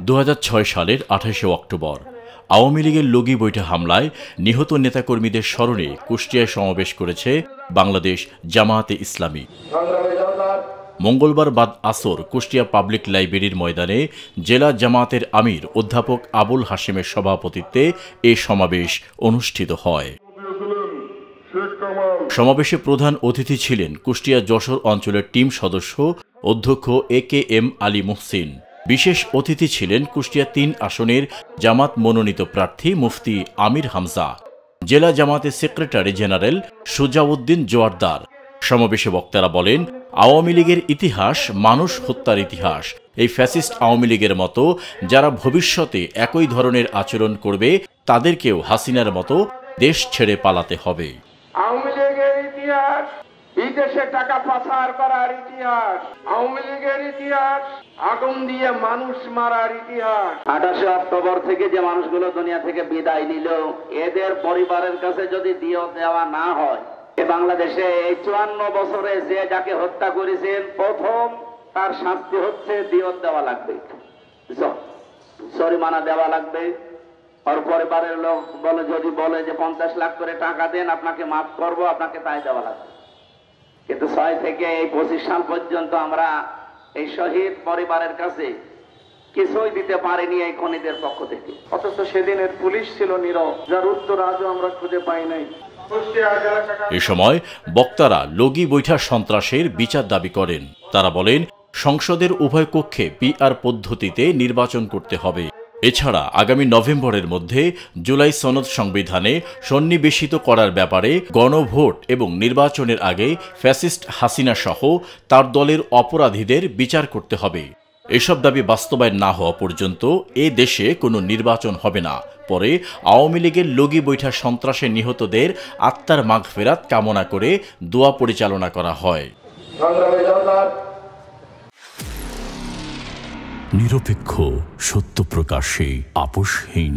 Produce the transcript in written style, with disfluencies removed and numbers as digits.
2006 সালের 28 অক্টোবর আওয়ামী লীগের লগি বৈঠা হামলায় নিহত নেতাকর্মীদের স্মরণে কুষ্টিয়ায় সমাবেশ করেছে বাংলাদেশ জামায়াতে ইসলামী। মঙ্গলবার বাদ আসর কুষ্টিয়া পাবলিক লাইব্রেরির ময়দানে জেলা জামায়াতের আমির অধ্যাপক আবুল হাশেমের সভাপতিত্বে এ সমাবেশ অনুষ্ঠিত হয়। সমাবেশে প্রধান অতিথি ছিলেন কুষ্টিয়া যশোর অঞ্চলের টিম সদস্য অধ্যক্ষ AKM আলী মুহসিন। বিশেষ অতিথি ছিলেন কুষ্টিয়া 3 আসনের জামাত মনোনীত প্রার্থী মুফতি আমির হামজা, জেলা জামাতের সেক্রেটারি জেনারেল সুজাউদ্দিন জোয়ারদার। সমাবেশে বক্তারা বলেন, আওয়ামী লীগের ইতিহাস মানুষ হত্যার ইতিহাস। এই ফ্যাসিস্ট আওয়ামী লীগের মতো যারা ভবিষ্যতে একই ধরনের আচরণ করবে তাদেরকেও হাসিনার মতো দেশ ছেড়ে পালাতে হবে। আওয়ামী লীগের ইতিহাস বিদেশে টাকা পাচার করার ইতিহাস, আওয়ামী লীগের ইতিহাস আগুন দিয়ে মানুষ মারার ইতিহাস। 28 অক্টোবর থেকে যে মানুষগুলো দুনিয়া থেকে বিদায় নিল, এদের পরিবারের কাছে যদি দিয়ত দেওয়া না হয়, বাংলাদেশে এই 54 বছরে যে যাকে হত্যা করেছেন প্রথম তার শাস্তি হচ্ছে দিয়ত দেওয়া লাগবে, জরিমানা দেওয়া লাগবে। আর পরিবারের লোক যদি বলে যে 50 লাখ করে টাকা দেন আপনাকে মাফ করব, আপনাকে তাই দেওয়া লাগবে। কিন্তু 6 থেকে এই 25 সাল পর্যন্ত আমরা এই শহীদ পরিবারের কাছে কিছুই দিতে পারিনি এই খনিদের পক্ষ থেকে। অথচ সেদিনের পুলিশ ছিল নীরব, যার উত্তর আজও আমরা খুঁজে পাই নাই। এ সময় বক্তারা লগি বৈঠা সন্ত্রাসের বিচার দাবি করেন। তারা বলেন, সংসদের উভয় কক্ষে PR পদ্ধতিতে নির্বাচন করতে হবে। এছাড়া আগামী নভেম্বরের মধ্যে জুলাই সনদ সংবিধানে সন্নিবেশিত করার ব্যাপারে গণভোট এবং নির্বাচনের আগে ফ্যাসিস্ট হাসিনা সহ তার দলের অপরাধীদের বিচার করতে হবে। এসব দাবি বাস্তবায়ন না হওয়া পর্যন্ত এ দেশে কোনো নির্বাচন হবে না। পরে আওয়ামী লীগের লগি বৈঠা সন্ত্রাসে নিহতদের আত্মার মাগফিরাত কামনা করে দোয়া পরিচালনা করা হয়। নিরপেক্ষ, সত্য প্রকাশে আপোষহীন।